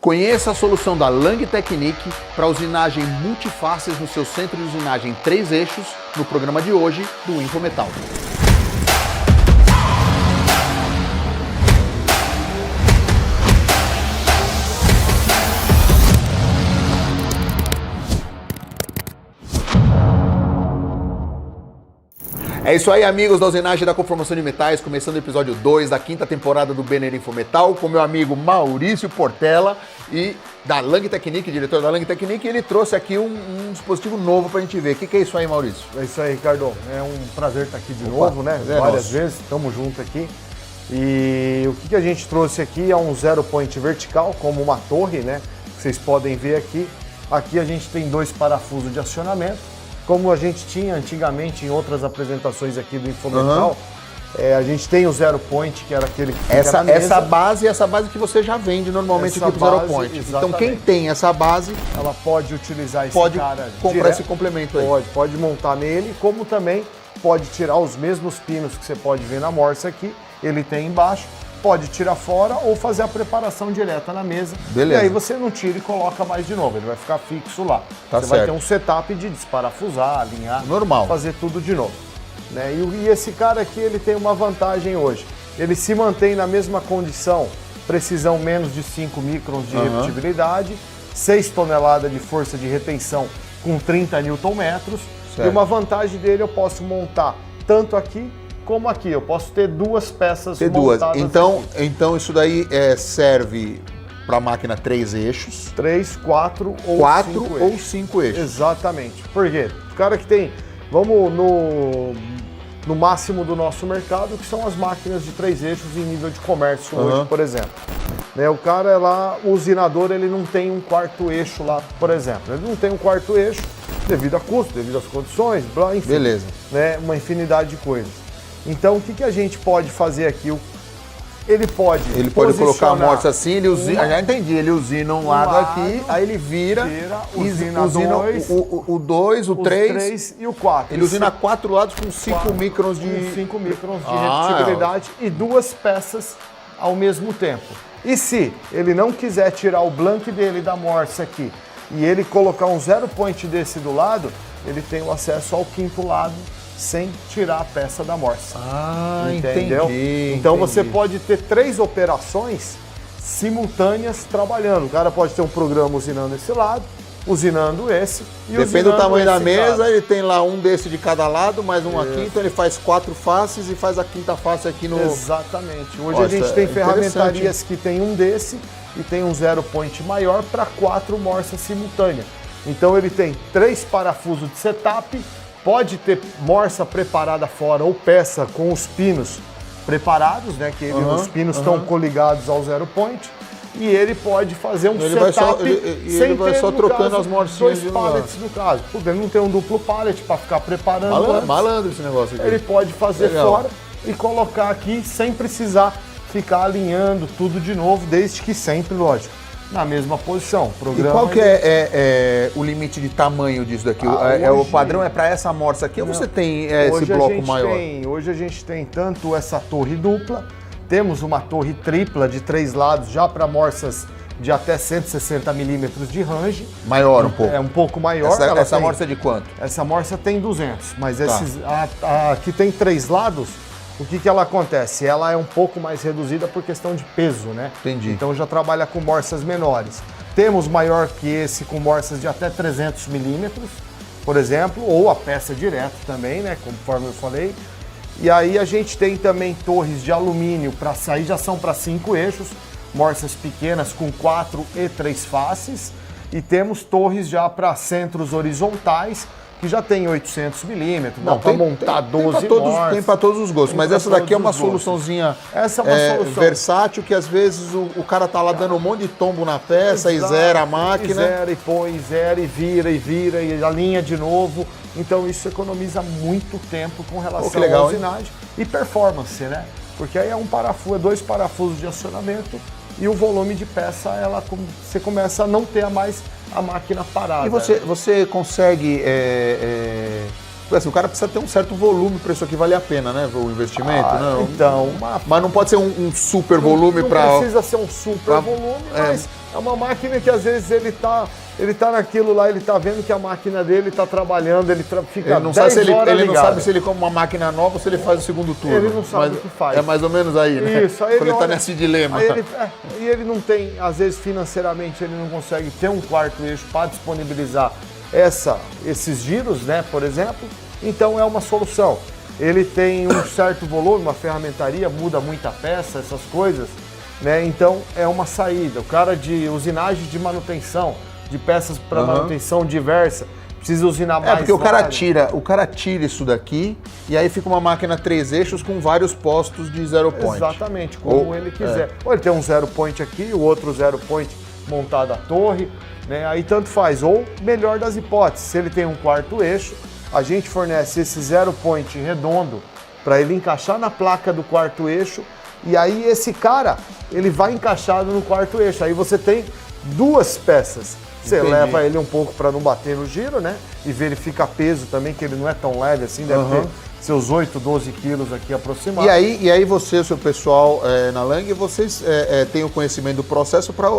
Conheça a solução da Lang Technique para usinagem multifaces no seu centro de usinagem 3 eixos no programa de hoje do Infometal. É isso aí, amigos da usinagem da conformação de metais, começando o episódio 2 da 5ª temporada do Benner Infometal, com meu amigo Maurício Portela e da Lang Technique, diretor da Lang Technique, e ele trouxe aqui um dispositivo novo pra gente ver. O que é isso aí, Maurício? É isso aí, Ricardo. É um prazer estar aqui de novo, né? Várias vezes, estamos juntos aqui. E o que a gente trouxe aqui é um zero point vertical, como uma torre, né? Que vocês podem ver aqui. Aqui a gente tem 2 parafusos de acionamento. Como a gente tinha antigamente em outras apresentações aqui do Infometal, a gente tem o zero point, que era aquele que fica na mesa. Essa base que você já vende normalmente aqui pro zero point. Exatamente. Então quem tem essa base, ela pode utilizar esse cara comprar direto, esse complemento aí. Pode montar nele, como também pode tirar os mesmos pinos que você pode ver na morsa aqui, ele tem embaixo. Pode tirar fora ou fazer a preparação direta na mesa. Beleza. E aí você não tira e coloca mais de novo, ele vai ficar fixo lá. Tá você certo. vai ter um setup de desparafusar, alinhar, normal, fazer tudo de novo. Né? E esse cara aqui, ele tem uma vantagem hoje. Ele se mantém na mesma condição, precisão menos de 5 microns de repetibilidade, 6 toneladas de força de retenção com 30 Nm. E uma vantagem dele, eu posso montar tanto aqui como aqui, eu posso ter 2 peças montadas. Então isso daí serve para máquina 3 eixos. 3, 4 ou 5 eixos. Exatamente. Por quê? O cara que tem, vamos no máximo do nosso mercado, que são as máquinas de 3 eixos em nível de comércio hoje, por exemplo. Né, o cara lá, o usinador, ele não tem um 4º eixo lá, por exemplo. Ele não tem um 4º eixo devido a custo, devido às condições, enfim. Beleza. Né, uma infinidade de coisas. Então, o que a gente pode fazer aqui? Ele pode colocar a morsa assim, ele usina, já entendi, ele usina um lado aqui, aí ele vira usina o 2, o 3 e o 4. Ele usina 4 lados com 5 microns de... 5 microns de repetibilidade e 2 peças ao mesmo tempo. E se ele não quiser tirar o blank dele da morsa aqui e ele colocar um zero point desse do lado, ele tem o acesso ao 5º lado sem tirar a peça da morsa. Entendeu? Entendi. Então você pode ter 3 operações simultâneas trabalhando. O cara pode ter um programa usinando esse lado, usinando esse e depende do tamanho da mesa, ele tem lá um desse de cada lado, mais um aqui, então ele faz 4 faces e faz a 5ª face aqui no... Exatamente. Hoje a gente tem ferramentarias que tem um desse e tem um zero point maior para 4 morsas simultâneas. Então ele tem 3 parafusos de setup, pode ter morsa preparada fora ou peça com os pinos preparados, né? Que os pinos estão coligados ao zero point. E ele pode fazer um setup ele vai só trocando as morsinhas 2 pallets no caso. Porque ele não tem um duplo pallet para ficar preparando. Malandro esse negócio aqui. Ele pode fazer fora e colocar aqui sem precisar ficar alinhando tudo de novo, desde que sempre, lógico, na mesma posição. E qual que é o limite de tamanho disso daqui? O padrão é para essa morsa aqui ou você tem esse bloco maior? Hoje a gente tem tanto essa torre dupla, temos uma torre tripla de 3 lados já para morsas de até 160 milímetros de range. Maior um pouco. É um pouco maior. Essa morsa é de quanto? Essa morsa tem 200, mas aqui tem 3 lados. O que ela acontece? Ela é um pouco mais reduzida por questão de peso, né? Entendi. Então já trabalha com morsas menores. Temos maior que esse com morsas de até 300 milímetros, por exemplo, ou a peça direto também, né? Conforme eu falei. E aí a gente tem também torres de alumínio, para sair já são para 5 eixos, morsas pequenas com 4 e 3 faces. E temos torres já para centros horizontais, que já tem 800 milímetros, dá para montar 12 morsas. Tem para todos os gostos, mas essa daqui é uma soluçãozinha versátil, que às vezes o cara tá lá dando um monte de tombo na peça. Exato, e zera a máquina. E zera, e põe, e zera, e vira, e alinha de novo. Então isso economiza muito tempo com relação à usinagem e performance, né? Porque aí é 2 parafusos de acionamento e o volume de peça, você começa a não ter mais a máquina parada. E você consegue... o cara precisa ter um certo volume para isso aqui valer a pena, né? O investimento, não? Então... Mas não pode ser um super volume para... Não precisa ser um super volume, mas É uma máquina que às vezes ele tá naquilo lá, ele tá vendo que a máquina dele tá trabalhando, fica Ele não sabe se ele não ligado. sabe se ele compra uma máquina nova ou se ele faz o segundo turno. Ele não sabe o que faz. É mais ou menos aí, né? Isso, aí Quando ele tá olha, nesse dilema. E ele não tem, às vezes financeiramente, ele não consegue ter um quarto eixo para disponibilizar esses giros, né, por exemplo. Então é uma solução. Ele tem um certo volume, uma ferramentaria, muda muita peça, essas coisas, né? Então é uma saída. O cara de usinagem de manutenção, de peças para manutenção diversa, precisa usinar mais. Porque o cara tira isso daqui e aí fica uma máquina 3 eixos com vários postos de zero point. Exatamente, como ele quiser. Ou ele tem um zero point aqui, o outro zero point montado à torre, né? Aí tanto faz. Ou, melhor das hipóteses, se ele tem um quarto eixo, a gente fornece esse zero point redondo para ele encaixar na placa do quarto eixo e aí esse cara, ele vai encaixado no quarto eixo. Aí você tem duas peças. Você leva ele um pouco para não bater no giro, né? E verifica peso também, que ele não é tão leve assim, deve ter seus 8, 12 quilos aqui aproximados. E aí você, o seu pessoal na Lang, vocês têm o conhecimento do processo para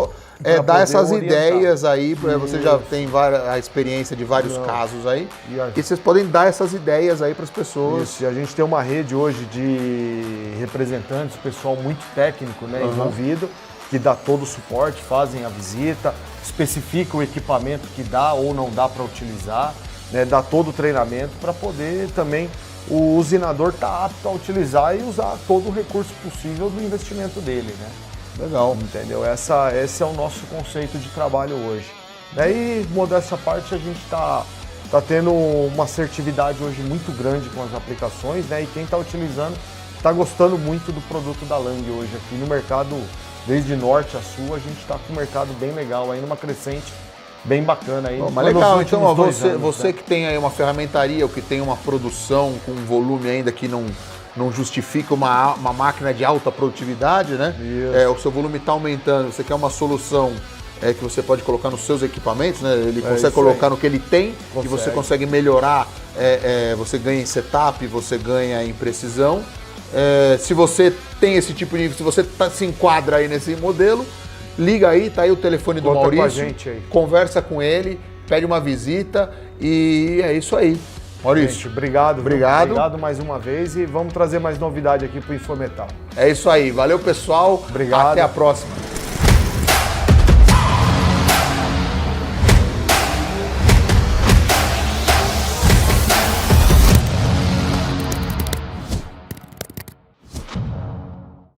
dar essas orientar. Ideias aí, você já tem a experiência de vários casos aí, e vocês podem dar essas ideias aí para as pessoas. Isso, e a gente tem uma rede hoje de representantes, pessoal muito técnico, né, envolvido, que dá todo o suporte, fazem a visita, especifica o equipamento que dá ou não dá para utilizar, né, dá todo o treinamento para poder também o usinador estar apto a utilizar e usar todo o recurso possível do investimento dele, né? Legal. Entendeu? Esse é o nosso conceito de trabalho hoje. Daí, modéstia à parte, a gente tá tendo uma assertividade hoje muito grande com as aplicações, né? E quem está utilizando está gostando muito do produto da Lang hoje aqui no mercado. Desde norte a sul, a gente está com um mercado bem legal, aí numa crescente bem bacana. Aí, mas legal, então ó, você né? que tem aí uma ferramentaria, ou que tem uma produção com um volume ainda que não justifica uma máquina de alta produtividade, né? O seu volume está aumentando, você quer uma solução que você pode colocar nos seus equipamentos, né? Ele consegue colocar no que ele tem e você consegue melhorar, você ganha em setup, você ganha em precisão. Se você tem esse tipo de... Se você se enquadra aí nesse modelo, liga aí, tá aí o telefone do Maurício, com a gente aí. Conversa com ele, pede uma visita e é isso aí. Maurício, gente, obrigado. Obrigado mais uma vez e vamos trazer mais novidade aqui pro Infometal. É isso aí, valeu pessoal, Obrigado. Até a próxima.